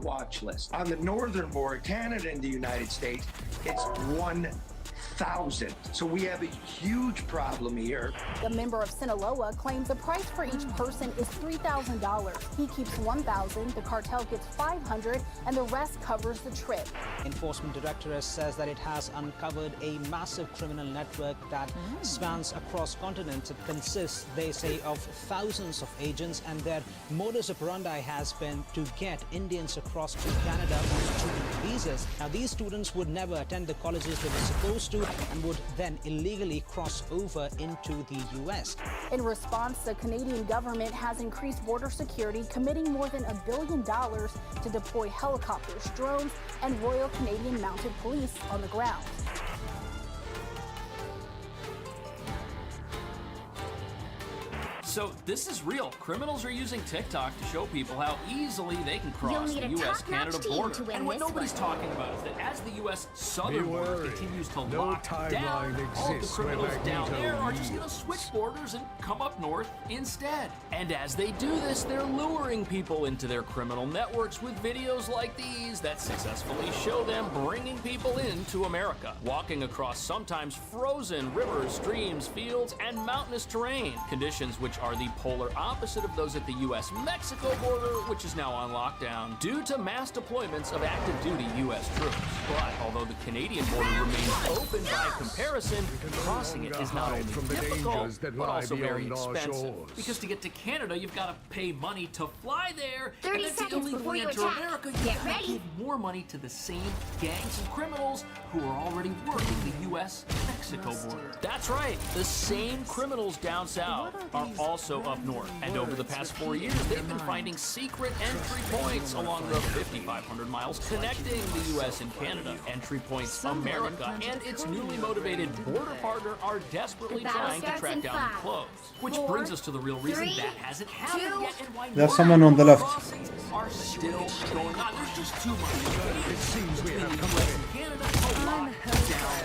watch list. On the northern border, Canada and the United States, it's 1,000. So we have a huge problem here. The member of Sinaloa claims the price for each person is $3,000. He keeps $1,000, the cartel gets $500, and the rest covers the trip. Enforcement Directorate says that it has uncovered a massive criminal network that spans across continents. It consists, they say, of thousands of agents, and their modus operandi has been to get Indians across to Canada on student visas. Now, these students would never attend the colleges they were supposed to and would then illegally cross over into the U.S. In response, the Canadian government has increased border security, committing more than $1 billion to deploy helicopters, drones, and Royal Canadian Mounted Police on the ground. So this is real. Criminals are using TikTok to show people how easily they can cross the U.S.-Canada border. And what nobody's talking about is that as the U.S. southern border continues to lock down, all the criminals down there are just going to switch borders and come up north instead. And as they do this, they're luring people into their criminal networks with videos like these that successfully show them bringing people into America, walking across sometimes frozen rivers, streams, fields, and mountainous terrain, conditions which are the polar opposite of those at the U.S.-Mexico border, which is now on lockdown due to mass deployments of active duty U.S. troops. But although the Canadian border remains open by comparison, crossing it is not only difficult, but also very expensive. Because to get to Canada, you've got to pay money to fly there, and then to illegally enter America, you have to give more money to the same gangs of criminals who are already working the U.S.-Mexico border. That's right, the same criminals down south are also up north, and over the past 4 years, they've been finding secret entry points along the 5,500 miles connecting the U.S. and Canada. Entry points America and its newly motivated border partner are desperately trying to track down and close. Which brings us to the real reason that hasn't happened yet, and why There's someone on the left. crossings are still going on. There's just too much. It seems we have U.S. and Canada to lock down.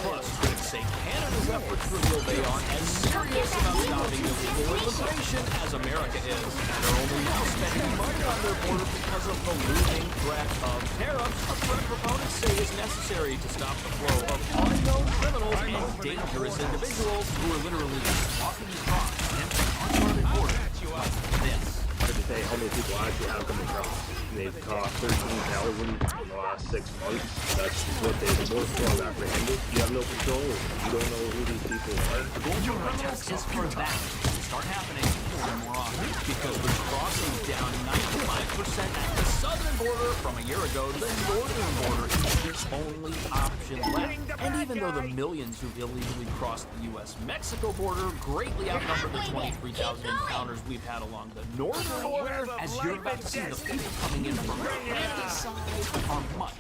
Plus, critics say Canada's efforts reveal they aren't as serious about stopping illegal immigration as America is. They're only now spending money on their border because of the looming threat of tariffs, a threat proponents say is necessary to stop the flow of unknown criminals and dangerous individuals who are literally walking across an uncharted border like this. Hard to say how many people actually have come across. They've caught 13,000 in the last 6 months. That's what they're most well apprehended. You have no control. You don't know who these people are. The goal for criminals is for that to start happening more and more often, because with crossings down 95% at the southern border from a year ago, the northern border is the only option left. And even though the millions who illegally crossed the U.S.-Mexico border greatly outnumber the 23,000 encounters we've had along the northern border, as you're about to see, the people coming in from Canada's side are much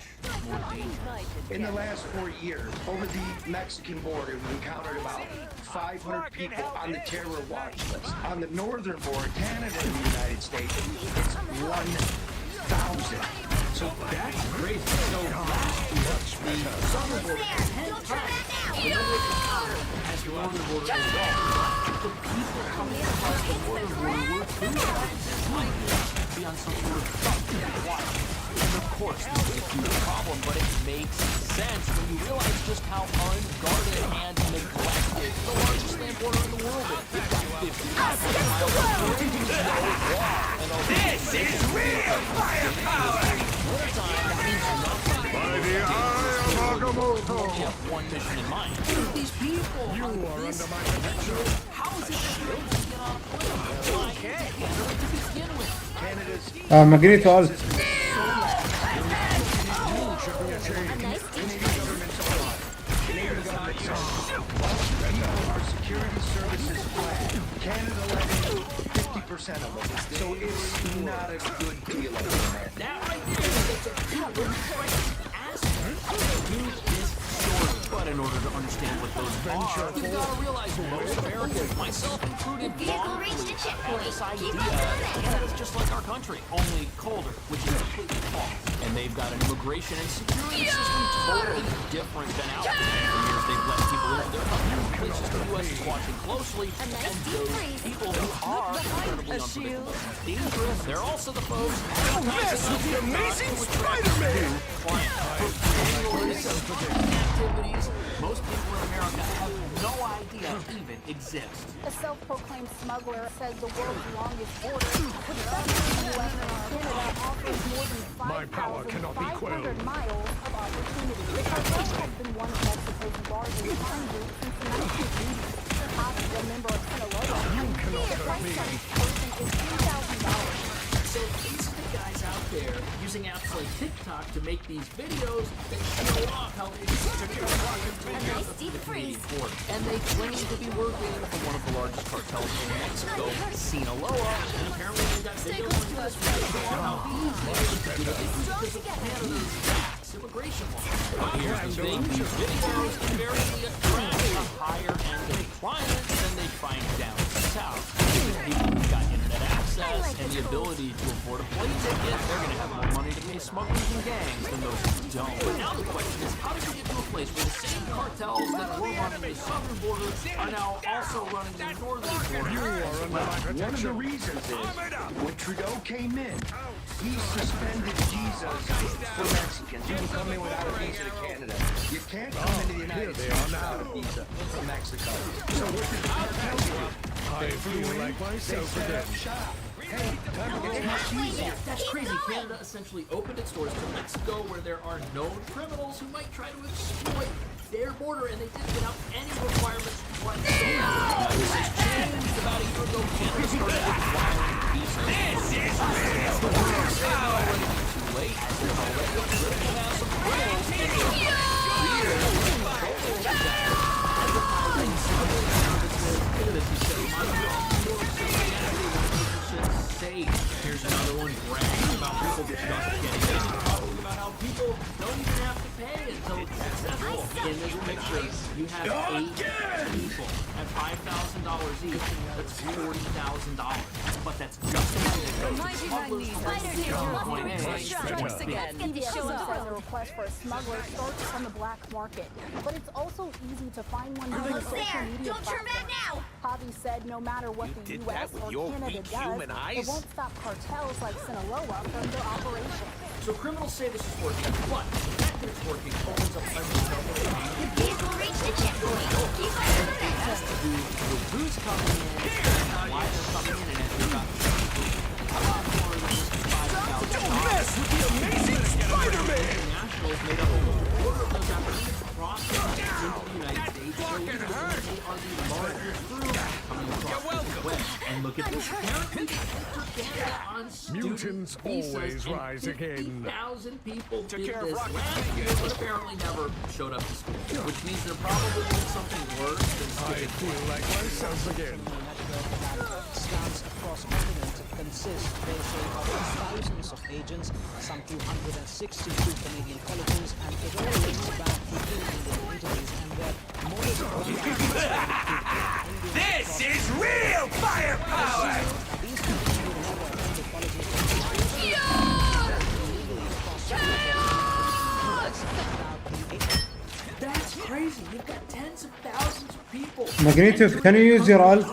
more dangerous. In the last 4 years, over the Mexican border, we encountered about 500 people on the terror watch list. On the northern border, Canada and the United States, it's 1,000. So that's crazy. So the southern border, 10 times the number of encounters as the northern border is gone. The people coming across the northern border were 2 times as likely to be on some sort of thug watch. And of course, this is a huge problem, but it makes sense when you realize just how unguarded and neglected the largest land border in the world is. It's got 50 miles of law, and this is real firepower! Time, that means nothing. By the eye of Agamotto! You have one mission in mind. These people! You are under my protection. How is it that you don't get on a plane? Okay. To begin with. Canada's... ما قريت alt. Our security services plan. Canada let in 50% of them. So it's not a good deal at the moment. That right there is a good aspect to this story. But in order to understand what those are, you gotta realize most Americans, myself included, long had this idea that Canada's just like our country, only colder, which is completely false. And They've got an immigration and security system totally different than ours. For years, they've let people into their country. It's just the U.S. is watching closely, and those people who are incredibly unpredictable and dangerous, they're also the folks who the amazing Spider-Man! Activities most people in America have no idea even exist. A self-proclaimed smuggler says the world's longest border, which separates the U.S. and Canada, offers more than 5,500 miles of opportunity. The cartel has been one of Mexico's largest crime groups since the 1980s. Havi, a member of Sinaloa, the price of each person is $3,000. So these are the guys out there using apps like TikTok to make these videos that show off how they the Canadian border. And they claim to be working for one of the largest cartels in Mexico, Sinaloa, and apparently they got videos on US showing how easy it is to do it because of Canada's lax immigration law. But here's the thing, these videos invariably attract a higher end of clients than they find down south. People who've got internet access and the ability to afford a plane ticket, they're going to have more money to pay smugglers and gangs than those who don't. But now the question is, how did we get to a place where the same cartels that were running the southern border are now also running the northern border? One of the reasons is, when Trudeau came in, he suspended visas for Mexicans. You can come in without a visa to Canada. You can't come into the United States without a visa from Mexico. So what did the cartel do? I feel like myself again. That's crazy. Canada essentially opened its doors to Mexico, where there are known criminals who might try to exploit their border, and they did it without any requirements whatsoever. Now, this has changed about a year ago. Canada started requiring visas. This is real power! Too late. There's already a critical mass of criminals. Here's another one bragging about people just getting in, talking about how people don't even have to pay until it's successful. In this picture, you have 8 people at $5,000 each. That's $40,000. But that's just India says the request for a smuggler starts on the black market, but it's also easy to find one on social media platforms. Javi said no matter what the U.S. or Canada does, it won't stop cartels like Sinaloa from their operation. So criminals say this is working, but the fact that it's working opens up the vehicle reached the checkpoint. It has to do with who's coming in, why they're coming in, and if they're not a lot more than just $5,000. Don't mess with the amazing Spider-Man! Nationals made up over a quarter of those apprehensions crossed into the United States. So they are the largest group coming across the West. And look at this. Apparently, Canada on Mutants always rise again. 50,000 people did this last year, but apparently never showed up to school. Which means they're probably doing something worse than I feel like myself again. Scans across continents consist, they say, of thousands of agents, some 262 Canadian colleges, and it all links back to Indian entities and their modus operandi. This is real firepower! These Canadian never attended colleges. That's crazy. You've got tens of thousands of people. Magneto, can you use your alt?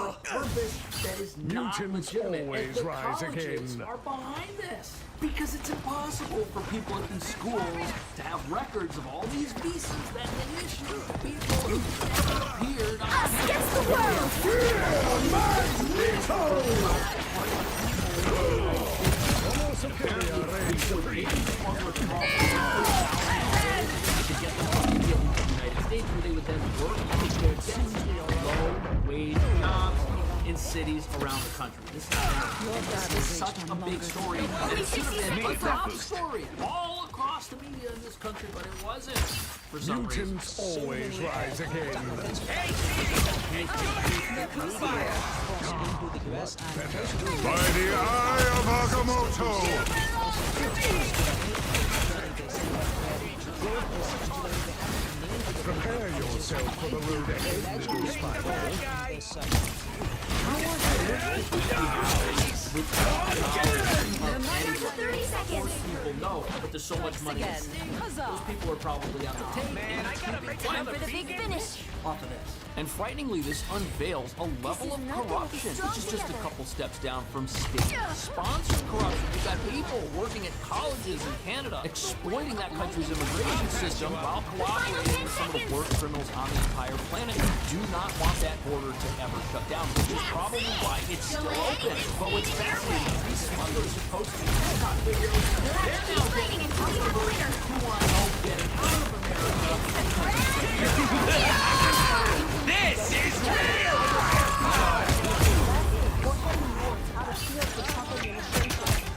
That is not Mutants legitimate. always And the rise colleges again. are behind this because it's impossible for people at these schools to have records of all these visas that they issue to people who never appeared on Us against the world! Where they would then work low-wage jobs in cities around the country. This is such a big story. And it should have been a top story all across the media in this country, but it wasn't for some reason. Mutants always rise again. Into the US and By the eye of Agamotto! Prepare yourself for the road ahead, little Spider. People know, but there's so much money at stake. Those people are probably on the tape. Man, I gotta make time for the big finish off of this. And frighteningly, this unveils a level of corruption, which is just a couple steps down from state-sponsored corruption. You've got people working at colleges in Canada, exploiting that country's immigration system while cooperating with some of the worst criminals on the entire planet who do not want that border to ever shut down, which is probably why it's still open. But what's fascinating is these smugglers are posting TikTok videos. They're now getting smugglers who want help getting out of America. This is real!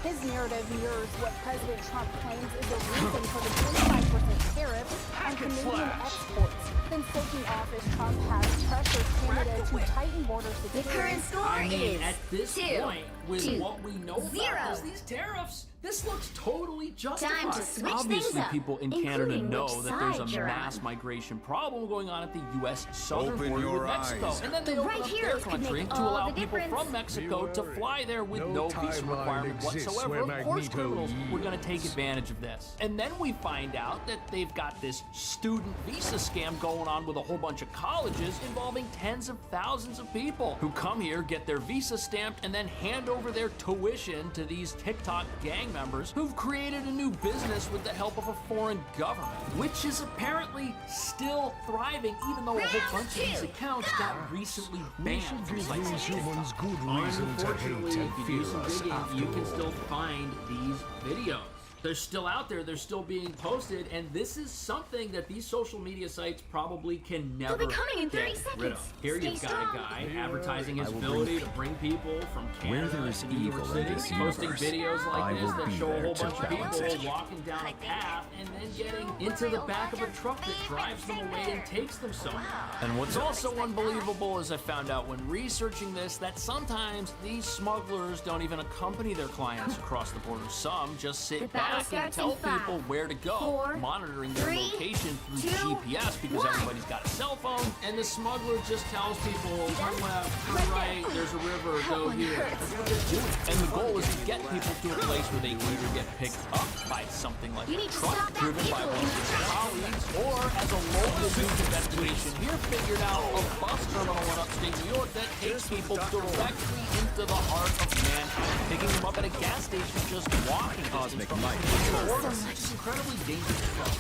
His narrative mirrors what President Trump claims is the reason for the 25% tariff on Canadian exports. Then taking office, Trump has pressured Canada to tighten border security. The current score I mean, is at this 2, point, with 2, what we know 0. about these tariffs, this looks totally justified. Time to switch Obviously, things up, people in Canada including know which that there's side a you're mass on. migration problem going on at the U.S. southern Open border with your Mexico. eyes. And then they The open right up here their could country make to all allow the people difference. from Mexico to fly there with No no visa timeline requirement exists whatsoever. where Of course, Magneto criminals were yields. going to take advantage of this. And then we find out that they've got this student visa scam going on with a whole bunch of colleges involving tens of thousands of people who come here, get their visa stamped, and then hand over their tuition to these TikTok gang members who've created a new business with the help of a foreign government, which is apparently still thriving, even though a whole bunch of these accounts got recently banned from sites like These TikTok. humans good reason to Unfortunately, hate if and you do fear some us digging, you can afterward. still find these videos. They're still out there, they're still being posted, and this is something that these social media sites probably can never be coming in 30 get seconds. rid of. Here Stay you've got strong. a guy advertising his ability to bring people from Where Canada there is to New York evil in City, this posting universe, videos like I this will that be show a there whole to bunch of balance people it. walking down a path and then getting into the back of a truck that drives them away and takes them somewhere. And what's also unbelievable is I found out when researching this that sometimes these smugglers don't even accompany their clients across the border. Some just The sit battle back and starts tell in 5, people where to go, 4, monitoring their 3, location through 2, GPS because 1. everybody's got a cell phone, and the smuggler just tells people, turn left, turn right, there's a river, go here. That's what they're doing. And the goal is to get people to a place where they can either get picked up by something like You a need to truck stop that driven by vehicle one of his colleagues, or as a local news investigation here figured out, a bus terminal in upstate New York that takes people directly into the heart of Manhattan, picking them up at a gas station just walking distance from the border, which is incredibly dangerous stuff,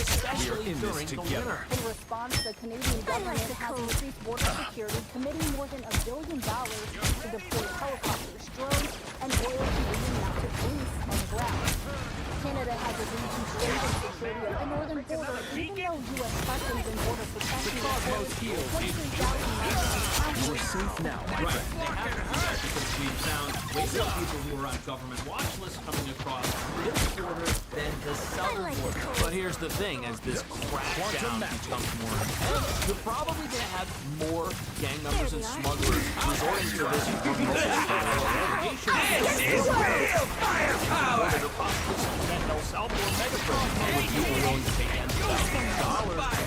especially during the winter. In response, the Canadian government has increased border security, committing more than $1 billion to deploy helicopters, drones, and Royal Canadian-mounted police on the ground. Canada has agreed to strengthen security at the northern border, even though U.S. Customs and Border Protection reports 23,000 migrants. You're safe now, my Right, friend. they have to hurt because we've found way more people who are on government watch lists coming across this border than the southern border. But here's the thing, as this crackdown becomes more intense, you're probably going to have more gang members and smugglers resorting to this remote navigation. This is real firepower! El Salvador megaphone with people willing to pay $10,000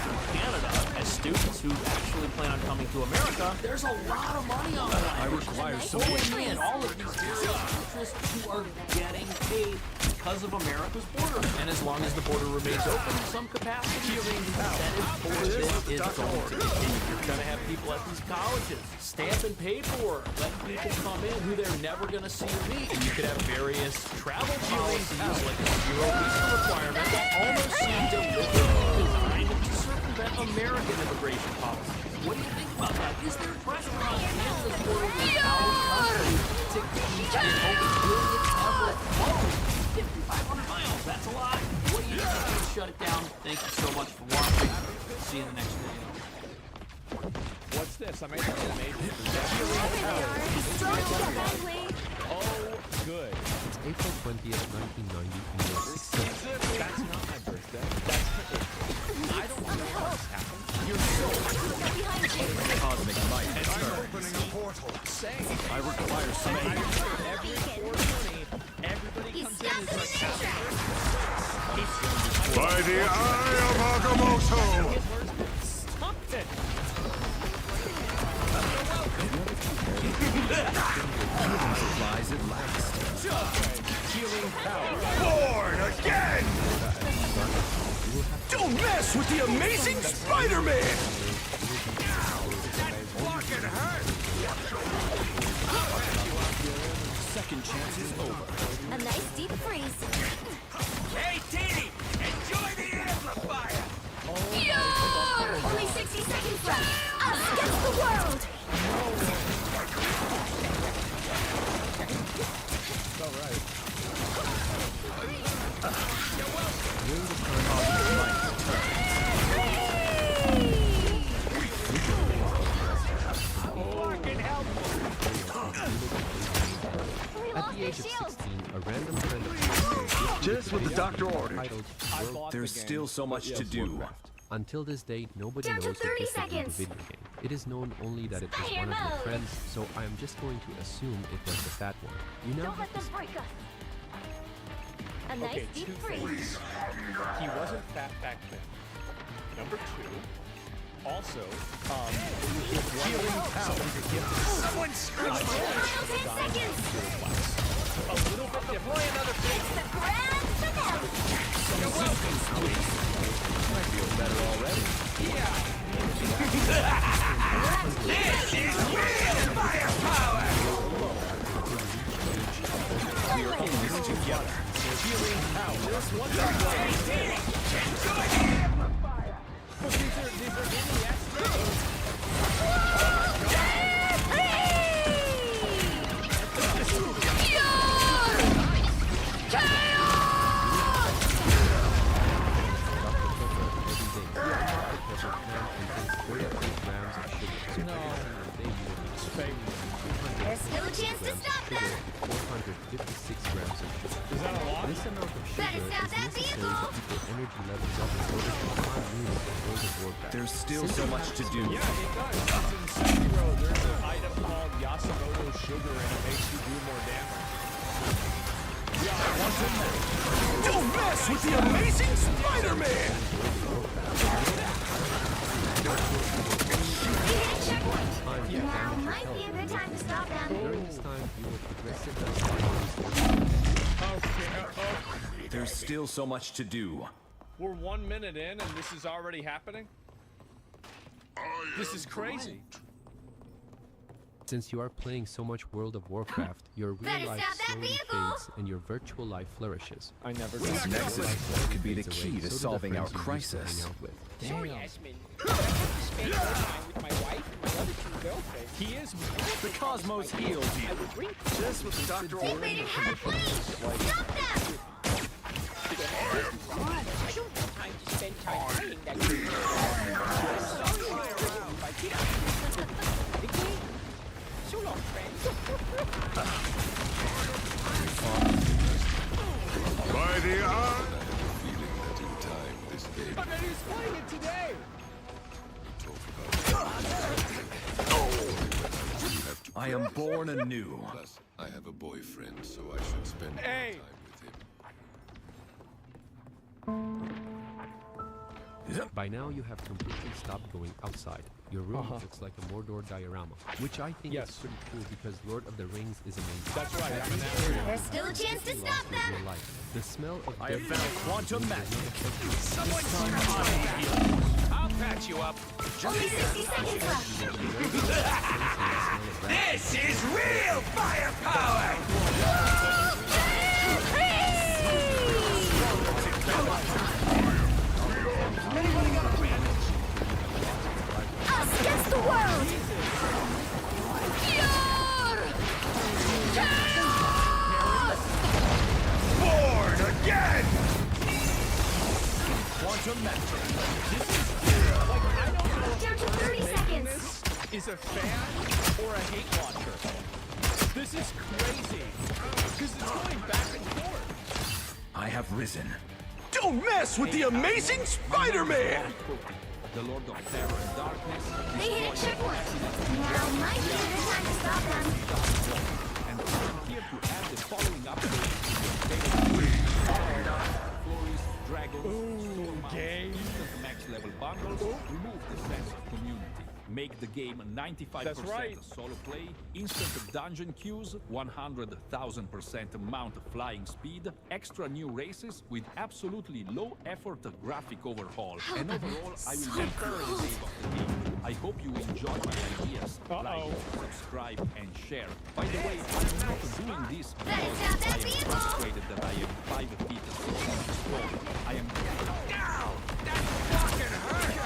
from Canada as students who actually plan on coming to America. There's a lot of money on the line. I require some Pulling in all of these various interests who are getting paid because of America's border. And as long as the border remains open in some capacity, the incentive for this is going to continue. You're going to have people at these colleges stamping paperwork, letting people come in who they're never going to see or meet. And you could have various travel policies like a zero visa requirement that almost seem deliberately designed to circumvent American immigration policies. What do you think about that? Is there pressure on Canada's border with our country to keep it open? Will it ever close? 5,500 miles, that's a lot. What do you think? Shut it down. Thank you so much for watching. See you in the next video. What's this? I made an amazing Oh, good. It's April 20th, 1990, and you're 16. That's not my birthday. I don't know how this happened. You're so Cosmic light has turned. Opening a portal. insane. I require some aid. Every 420, everybody comes in and is like, By the eye of Agamotto! stop it! Healing supplies at last. Born mess with the amazing Spider-Man! Second chance is over. A nice deep freeze. Hey, Teeny! Enjoy the amplifier! Only 60 seconds left. Us against the world. At the age of 16, a random friend of Just what the doctor ordered. titled There's still so much to do. Until this day, nobody Down to knows 30 the history of the seconds. video game. It is known only that it was one of my Spider friends, so I am just going to assume it was the fat one. You know? Don't let them break us. A nice Okay, deep two freeze. things. He wasn't fat back then. Number two, also, healing power. Someone scream! Final 10 seconds. A little bit different. It's the grand finale. This is real firepower! We're in this together. Healing power. Just one Enjoy the amplifier! These are getting extra. There's still a chance to stop them. 456 grams of sugar. Is that a lot? This amount of sugar Better is stop that necessary vehicle. to keep their energy levels up in order to survive units in World of Warcraft. There's still so much to do. Yeah, it does. It's in Sekiro. There's an item called Yasumoto sugar, and it makes you do more damage. Don't mess with the amazing Spider-Man! We hit a checkpoint. Now might be a good time to stop them. During this time, you will progressively Okay. There's still so much to do. We're 1 minute in, and this is already happening? This is crazy. Since you are playing so much World of Warcraft, your real Better life stop that slowly vehicle. fades and your virtual life flourishes. I never This got Nexus could be the fades key away, to so do the solving our friends you used to crisis. hang out with. Sorry, Asmin. I have to spend more time with my wife and my other two girlfriends. He is. The cosmos heals I you. would drink Just what the doctor They ordered. made it halfway. Stop them. I don't have time to spend time playing that game. Sorry, if I did. Okay? So long, friends. By the eye. But who's playing it today? I am born anew. Plus, I have a boyfriend, so I should spend more Hey. time with him. By now, you have completely stopped going outside. Your room looks like a Mordor diorama, which I think is pretty cool because Lord of the Rings is amazing. That's right. There's still a chance to stop Lost in them. real life. The smell of I have dead found quantum magic. I'll patch you up. Only 60 seconds left. This is real firepower! Us against the world. Born again! Quantum magic. Down to 30 seconds. Is a fan or a hate launcher? This is crazy. Because it's going back and forth. I have risen. Don't mess with the amazing Spider-Man! The Lord of Terror and Darkness. They hit a checkpoint. Now might be a good time to stop them. And I'm here to add the following update. Flores, Dragons, Stormount, game. instant max level bundles, remove the sense of community. make the game 95% solo play, instant dungeon queues, 100,000% mount flying speed, extra new races with absolutely low effort graphic overhaul, and overall I will be very safe of the game. I hope you enjoy my ideas. Like, subscribe, and share. By the way, I'm not doing this because I am frustrated that I am 5 feet 6 inches tall. I am... Ow! That fucking hurt!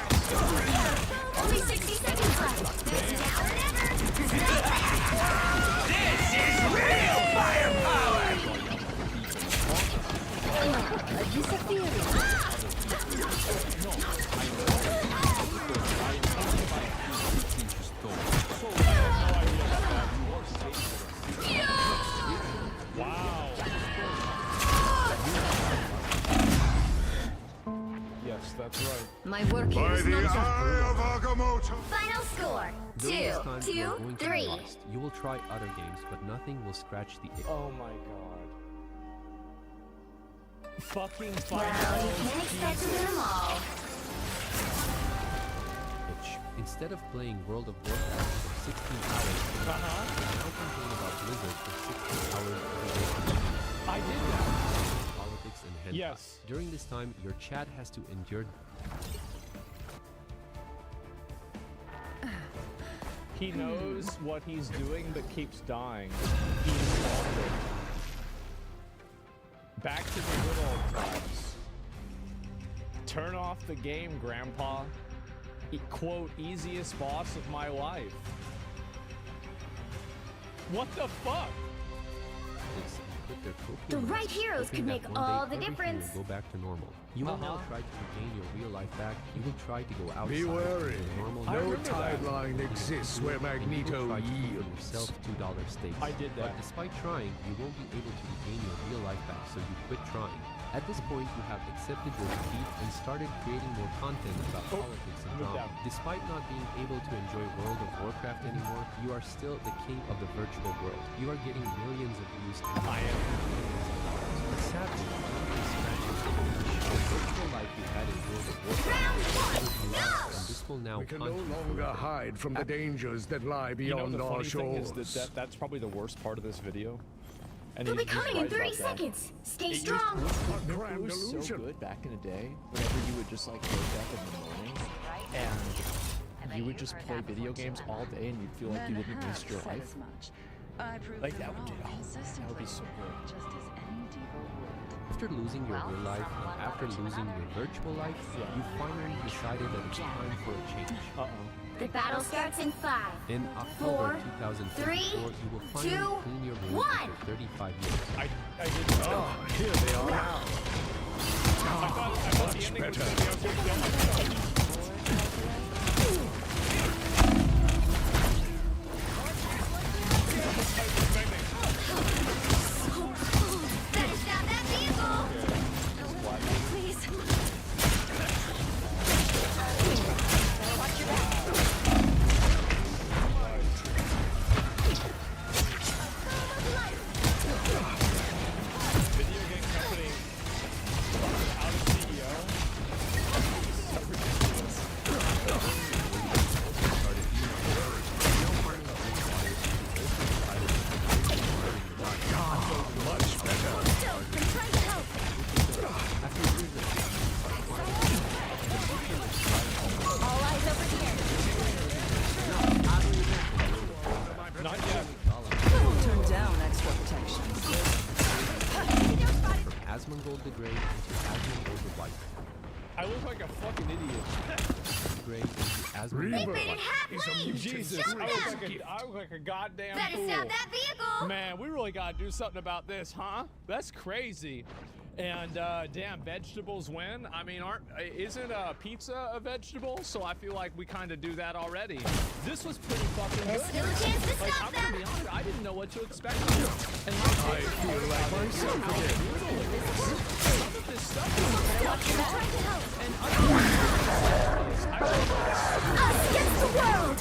Only 60 seconds left. Now or never. This is real firepower! A disappearance. Wow. Yes, that's right. My work here is not done. Final score. During this time, 2, you are going to 3. be lost. You will try other games, but nothing will scratch the itch. Oh my god. Fucking Well, you can't expect to win them all. Instead of playing World of Warcraft for 16 hours, you now complain about Blizzard for 16 hours every day. I did that. Politics and hentai. Yes. During this time, your chat has to endure. He knows what he's doing, but keeps dying. He's lost it. Back to the good old times. Turn off the game, Grandpa. Quote, easiest boss of my life. What the fuck? The right heroes could make all the difference. Go back to normal. You will now try to regain your real life back. You will try to go outside. Be wary. To the normal No timeline exists where Magneto yields. Yourself $2 stakes. I did that. But despite trying, you won't be able to regain your real life back, so you quit trying. At this point, you have accepted your defeat and started creating more content about politics and drama. Despite not being able to enjoy World of Warcraft anymore, you are still the king of the virtual world. You are getting millions of views. I am. But sadly, the virtual life you had in World of Warcraft, and this will now We can no longer hide from the dangers that lie beyond our funny thing shores. is that's probably the worst part of this video. And They'll be he's coming in right 30 about that. seconds. Stay It strong. It was so good back in the day, whenever you would just like wake up in the morning and you would just play video games all day and you'd feel like you didn't waste your life. Like that would be so good. After losing your real life and after losing your virtual life, you finally decided that it's time for a change. The battle starts in 5. In October 4, 3, 2054, you will finally 2, clean your room 1. after 35 years. I did. Oh, here they are now. Much better. Better stop that vehicle. Please. Watch your back. Video game company out of CEO. So ridiculous. Much better. I'm trying to help. All eyes over here. Not yet. Turn down extra protection. From Asmongold the Grey into Asmongold the White. I look like a fucking idiot. Grey into Asmongold They the made it White. halfway. Jesus, Shut I them. look like a goddamn Better fool. stop that vehicle. Man, we really gotta do something about this, huh? That's crazy. And damn, vegetables win. I mean, isn't pizza a vegetable? So I feel like we kind of do that already. This was pretty fucking There's good. still a chance to Like, stop I'm gonna them. be honest, I didn't know what to expect. And I feel like myself again. some of this stuff is Watch your back. and Us against the world.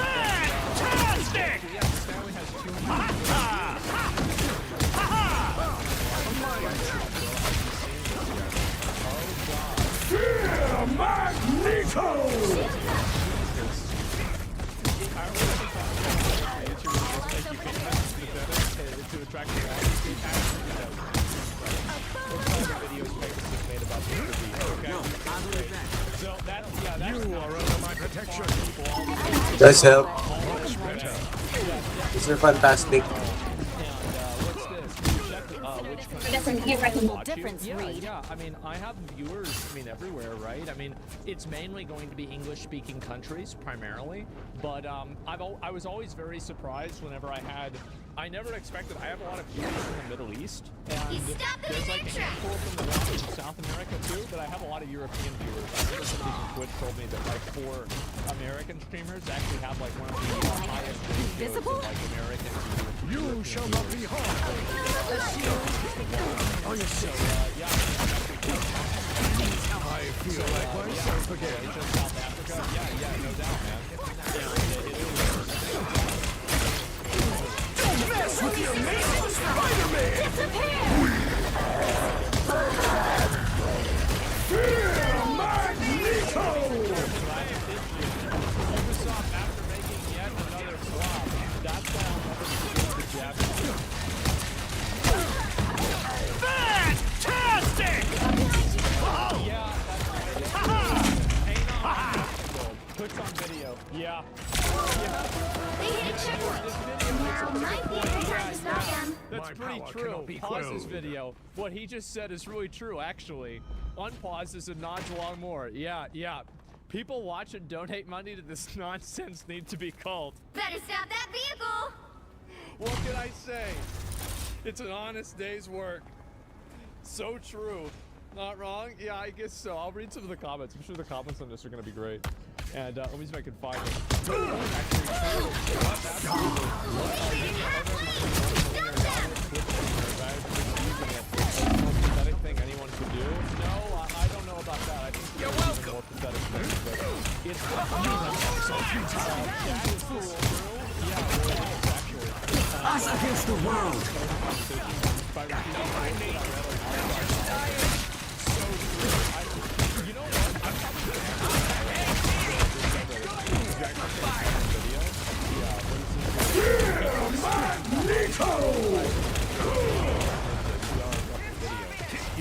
fantastic. Yeah, this family has too Fear Magneto! Does help. It's fantastic. That's an irreparable difference, Reed. Yeah, I mean, I have viewers, I mean, everywhere, right? I mean, it's mainly going to be English-speaking countries, primarily. But I was always very surprised whenever I never expected, I have a lot of viewers from the Middle East. And there's like a handful from the West and South America, too, but I have a lot of European viewers. I remember somebody from Twitch told me that, like, 4 American streamers actually have, like, one of the highest ratios of, like, American viewers. You shall not be harmed. Oh, yes, so, yeah. I feel like myself again. Just South Africa? Yeah, no doubt, man. Don't mess with the amazing Spider-Man! Disappear! Fear Magneto! Ubisoft, after making yet another flop, that's why I'll never forget the Japanese. Fantastic! Yeah, puts on video. Yeah. They hit checkpoint. Now might be a good time to stop them. That's pretty true. Pause this video. What he just said is really true, actually. Unpause this and nod along more. Yeah. People watch and donate money to this nonsense need to be culled. Better stop that vehicle! What can I say? It's an honest day's work. So true. Not wrong? Yeah, I guess so. I'll read some of the comments. I'm sure the comments on this are going to be great. And let me see if I can find it. Pathetic thing anyone could do? No, I don't know about that. I think you're welcome. More pathetic thing, but it's that is cool. Yeah, well, actually. Us against the world. You know what?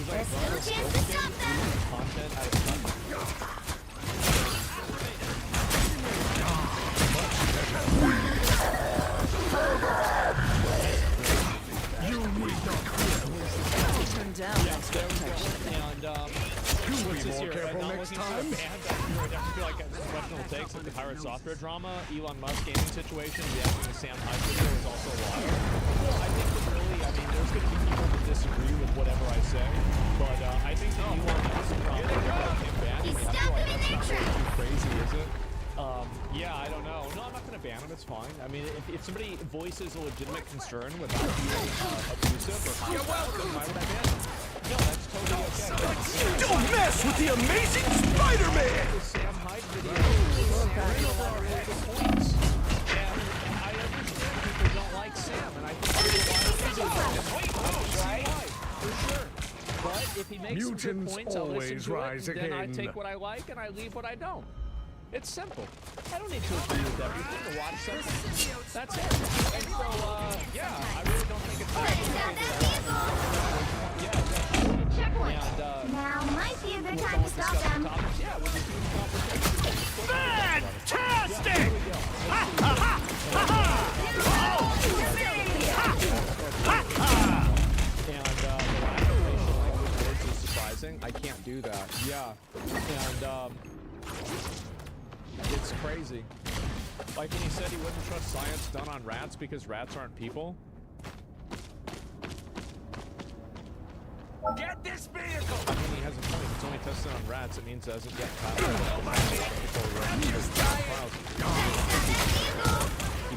There's still a chance to stop them! Turn down extra protection. And what's this here? Not looking for a band. I feel like it's professional takes like the Pirate Software drama, Elon Musk gaming situation, reacting to Sam Hyde video is also wild. Well, I think that really, I mean, there's going to be people that disagree with whatever I say, but I think that Elon Musk probably him banning me. I feel like that's not really too crazy, is it? Yeah, I don't know. No, I'm not going to ban him. It's fine. I mean, if somebody voices a legitimate concern without being abusive or hostile, then why would I ban them? No, that's totally okay. Don't mess with the amazing Spider-Man! The Sam Hyde video is very over the points. And I understand people don't like Sam, and I think there's a lot of reasons why. For sure. But if he makes some good points, I'll listen to it, and then I take what I like and I leave what I don't. It's simple. I don't need to agree with everything to watch something. That's it. And so, yeah, I really don't think it's that Checkpoint. Now might be a good time to stop them. Yeah, we'll just do the conversation. Fantastic! Ha ha ha! Ha ha! And the lack of facial language words is surprising. I can't do that. Yeah. And, it's crazy. Like when he said he wouldn't trust science done on rats because rats aren't people. Get this vehicle! I mean, he has a point. It's only tested on rats. It means it doesn't get past. He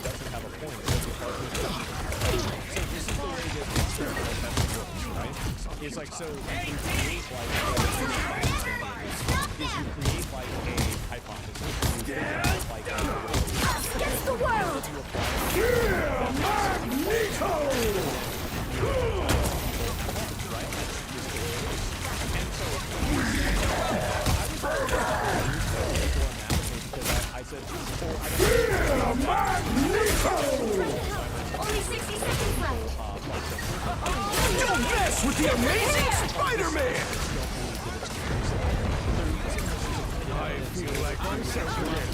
doesn't have a point. So this is the way that experimental testing works, right? It's like, so you create like you create like a hypothesis. You create like a Against the world! Magneto! I said, Magneto! Only 60 seconds left. Don't mess with the amazing Spider-Man! I feel like myself again.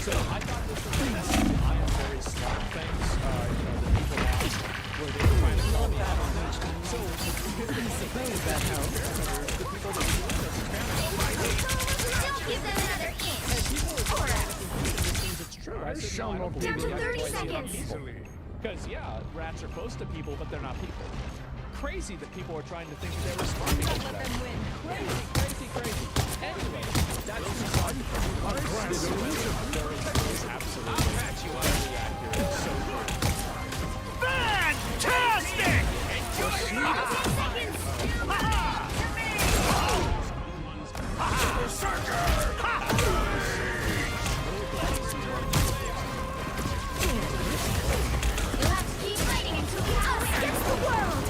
So I thought this was the I am very smart things, that people asked, where they were trying to call me out on that. So, suppose that helps. the people that use this Don't give them another inch. Or it's true. I I said, shall no, I not don't be Down to believe 30 it. seconds. easily. Because, yeah, rats are close to people, but they're not people. Crazy that people are trying to think that they were smart because of that. Crazy. Anyway, that's the side from the is absolutely very accurate. So good. Fantastic! You'll have to keep fighting until you out against the world.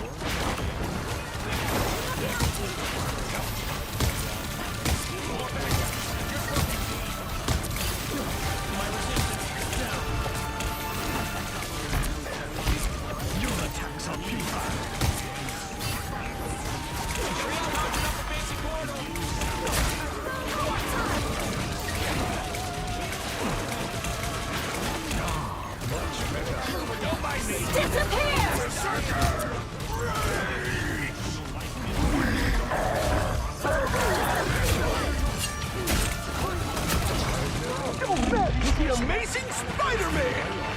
The Amazing Spider-Man!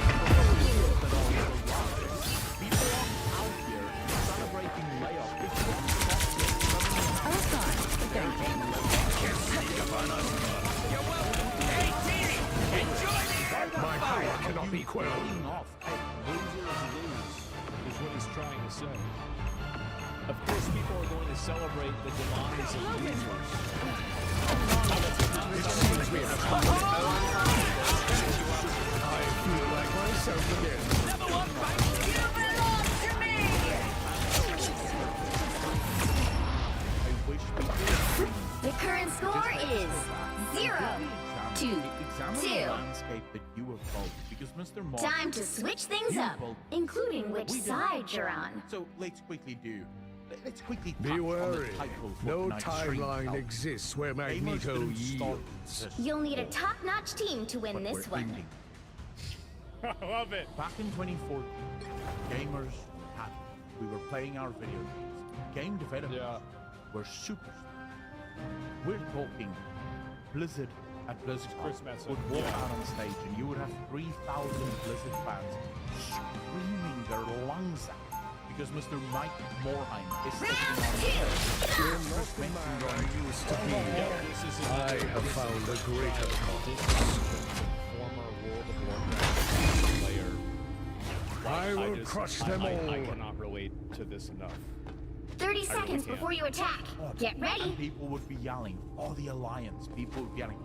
My power cannot be quelled. Is what he's trying to say. Of course, people are going to celebrate the demise of losers. I feel like myself again. The current score is 0-2. Time to switch things up, including which side you're on. So let's quickly Be wary. No timeline exists where Magneto yields. You'll need a top-notch team to win this one. I love it. Back in 2014, gamers had it. We were playing our video games. Game developers were superstars. We're talking Blizzard at BlizzCon would walk out on stage and you would have 3,000 Blizzard fans screaming their lungs out because Mr. Mike Morhaime is You're not the man I used to be. I have found a greater Former World of Warcraft player. I will crush them all. I cannot relate to this enough. 30 seconds before you attack. Get ready. And people would be yelling, "Oh, the Alliance!" People would be yelling.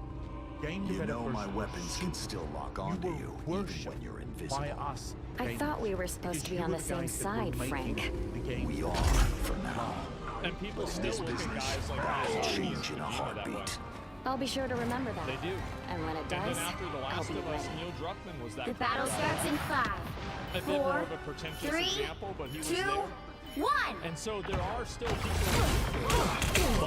Game You know developers my weapons can still lock onto you, even when you're invisible. by us. I thought we were supposed to be on the same side, Frank. We are, for now. And people But still this look at business guys like will this change in a that way. heartbeat. I'll be sure to remember that. They do. And when it And does, then after The I'll Last be of Us, ready. Neil Druckmann was that The kind battle of guy. starts in 5, A bit more 4, of a pretentious 3, example, but he was 2, there. 1. And so there are still people.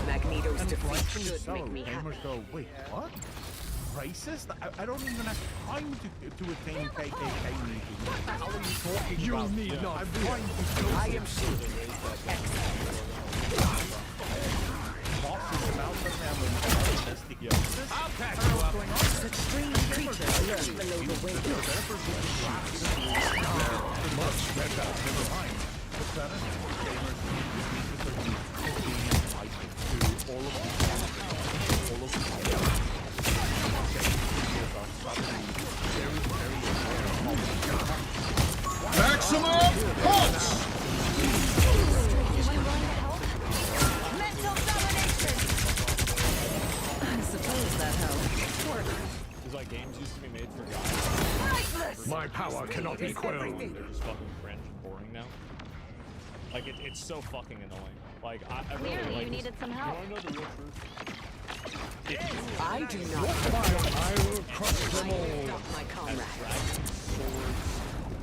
Magneto's defeat should make me happy. Gamers go, wait, what? Racist? I don't even have time to attain KKK meetings. What the hell are you talking You about? need not I'm fear. trying to show I am shooting. boxes about them and domestic justice. I'll catch you up. Such strange creatures lurk below the waves. Much better. Never mind. But gamers need to certainly fight to all of these all of these Maximum pulse! I suppose that helps. Because like games used to be made for guys. My power cannot be quelled. They're just fucking cringe and boring now. Like it's so fucking annoying. Like I really Clearly like you needed some help. You wanna know the real truth? I do not. I will crush them all. Stop my Has comrade. dragons, swords,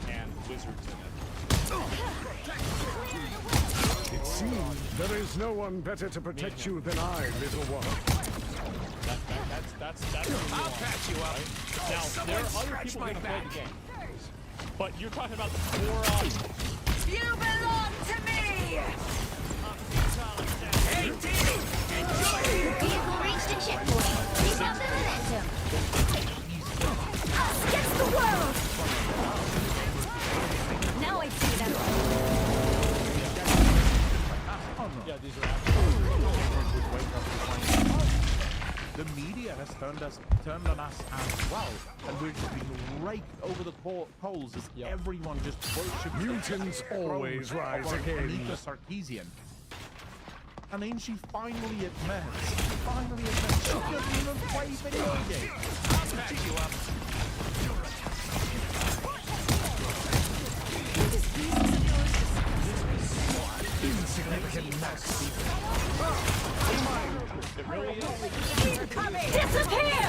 and wizards in it. It seems there is no one better to protect you than I, little one. That's I'll patch you up. Right? Now there are other people who play the game, but you're talking about the core You belong to me! Hey, team! Enjoy it! Vehicle reached a checkpoint. Keep up the momentum. Us against the world! Now I see them. Yeah, these are The media has turned on us as well, and we're just being raked over the coals as everyone just worships Mutants always rise again. Anita Sarkeesian. And then she finally admits she doesn't even play video games. I'll patch you up. Insignificant max. It really is. Disappear!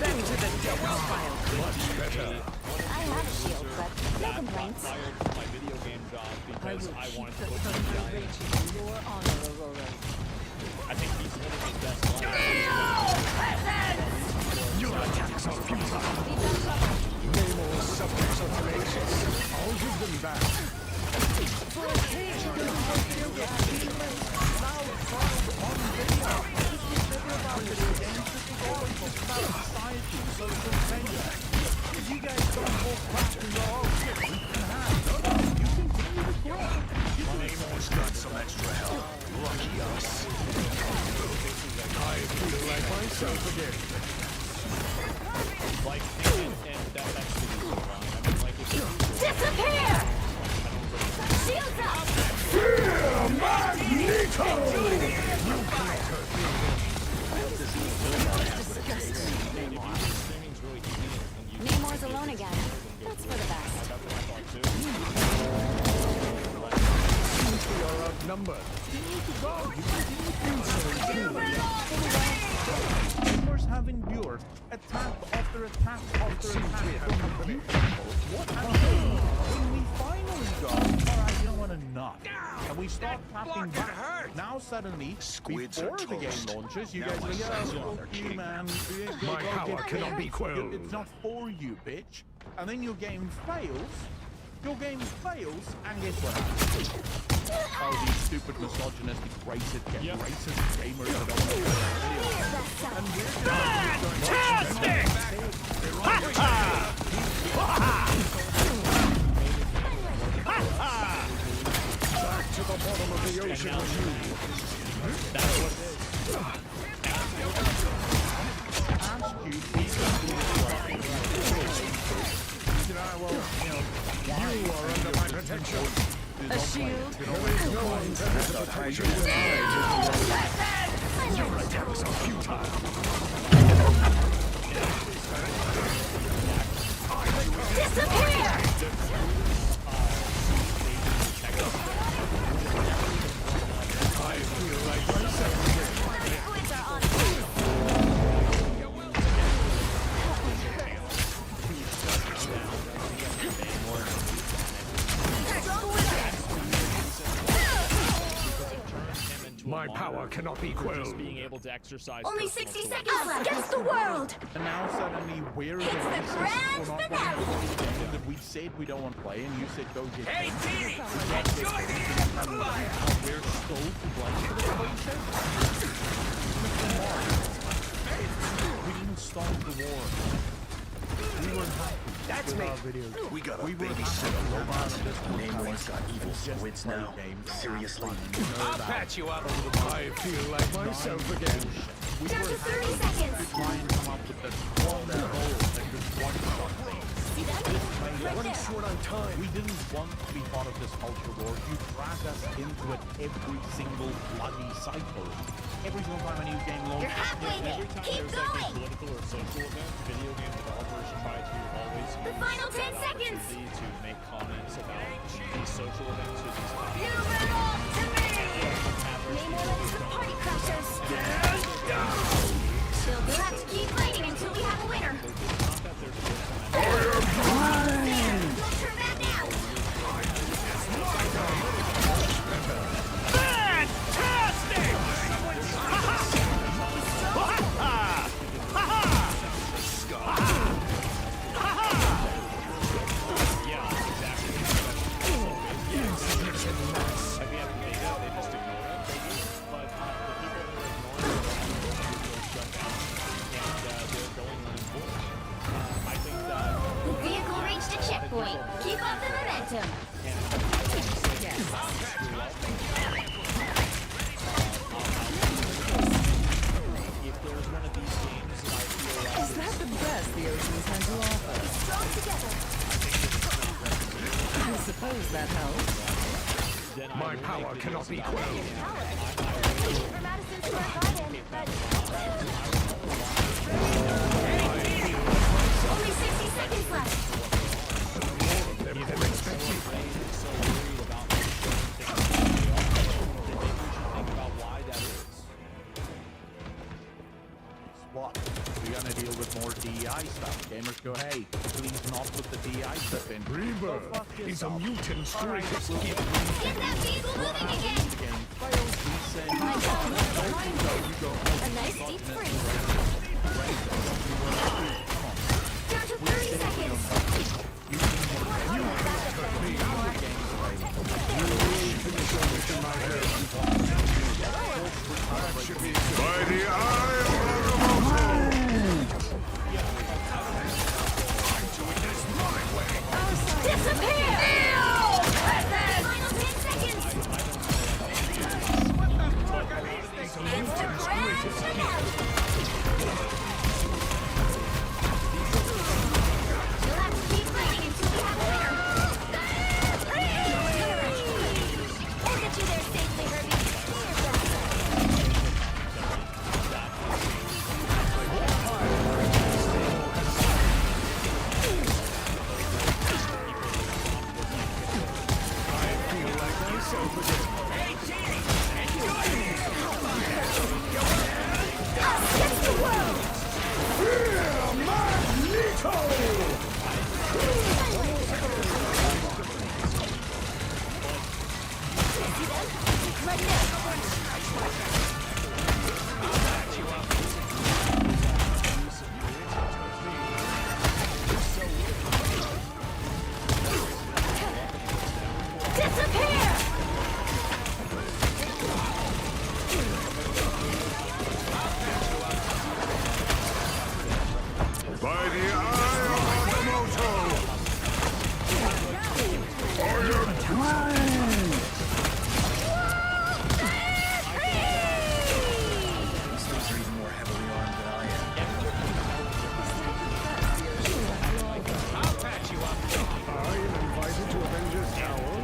Back to the dead pile. Much better. I have shield, but no complaints. Fired from my video game job because I wanted to The look at thunder giant. raging in your honor, Aurora. I think he's one of his best Your attacks are futile. Namor subjects are tenacious. I'll give them back. If you guys don't hold fast in your own shit, we can have. You continue to grow. Namor's got some extra help. Lucky us. I feel like myself again. Like, and that's the reason why. I mean, like, if Disappear! Shields up! Magneto! Namor's alone again. That's for the best. We are outnumbered. Gamers have endured attack after attack after attack from you people. What happened when we finally go, alright, you know what, enough. And we start clapping back. Now suddenly, Squids before are the game toast. launches, you Now guys my are like, sons yeah, are fuck you, king. man. My power cannot be quelled. It's not for you, bitch. And then your game fails. Your game fails, and guess what happens? Oh, these stupid misogynistic racist gamers that don't play Fantastic! Back to the bottom of the ocean with you. that's what it is. You are under my protection. A shield. There is no one better to protect you than I. Your attacks are futile. Disappear! I feel like myself again. Liquids are on. My power cannot be Just quelled. being able to exercise. Only personal 60 choice. seconds left. Against the world! And now suddenly we're the It's the racists grand for not finale. playing the game that we said we don't want to play, and you said go get Hey, it. team! Enjoy the fire! We're so to blame for this bullshit. Mr. Mark, we didn't start the war. We were happy. That's me. We got a babysitter robot. Namor's got evil squids now. Seriously? I'll patch you up. I feel like myself again. Down to 30 seconds. Try and come up with that one goal that just one shot thing. See that? Right Running there. short on time. We didn't want to be part of this culture war. You drag us into it every single bloody cycle. Every single time a new game launches. You're halfway there. Every time Keep there's like a going. political or social event, video game developers try to always The use final 10 that seconds. opportunity to make comments about these social events or these You belong to me! Name all of the party crashers. We'll have to keep fighting until we have a winner. We'll turn back now. Fantastic! The vehicle reached a checkpoint. Keep up the momentum. Is that the best the oceans had to offer? Strong together. I suppose that helps. My power cannot be quelled. For Madison Square Garden, but Only 60 seconds left. What? We're gonna deal with more DEI stuff. Gamers go, hey, please not put the DEI stuff in. Rebirth is a mutant's greatest gift. Get that vehicle moving again. A nice deep freeze. Down to 30 seconds. By the eye of Disappear! Final 10 seconds. Instant crash finale. You'll have to keep fighting until we have a winner. We'll get you there safely, Herbie. Disappear! By the eye of Agamotto! These things are even more heavily armed than I am. I am invited to Avengers Tower.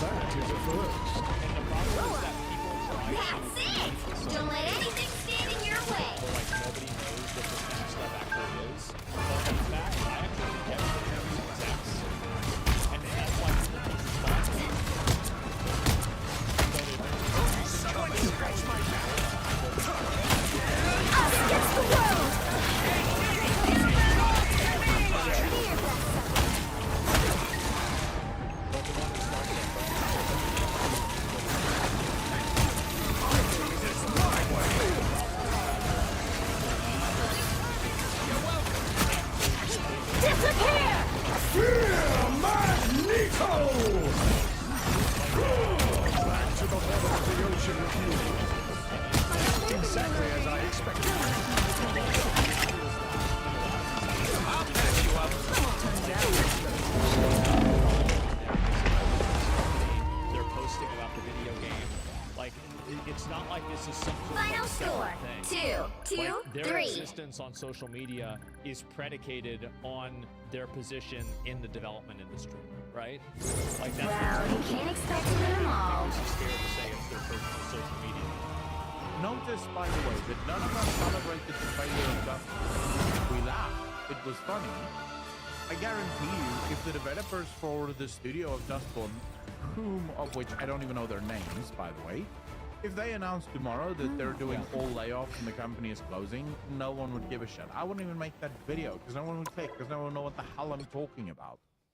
That is a first. That's it! Don't let anything stand in your way. Us against the world! Disappear! Magneto! Back to the bottom of the ocean with you. Exactly as I expected. I'll patch you up. They're posting about the video game. Like, it's not like this is some sort of Final score, thing. 2-3. Their existence on social media is predicated on their position in the development industry, right? Like that's Well, you can't expect to win them all. I'm scared to say it's their personal social media. Notice, by the way, that none of us celebrated the failure of Dustborn. We laughed. It was funny. I guarantee you, if the developers for the studio of Dustborn, of which I don't even know their names, by the way, if they announced tomorrow that they're doing all layoffs and the company is closing, no one would give a shit. I wouldn't even make that video because no one would click because no one would know what the hell I'm talking about.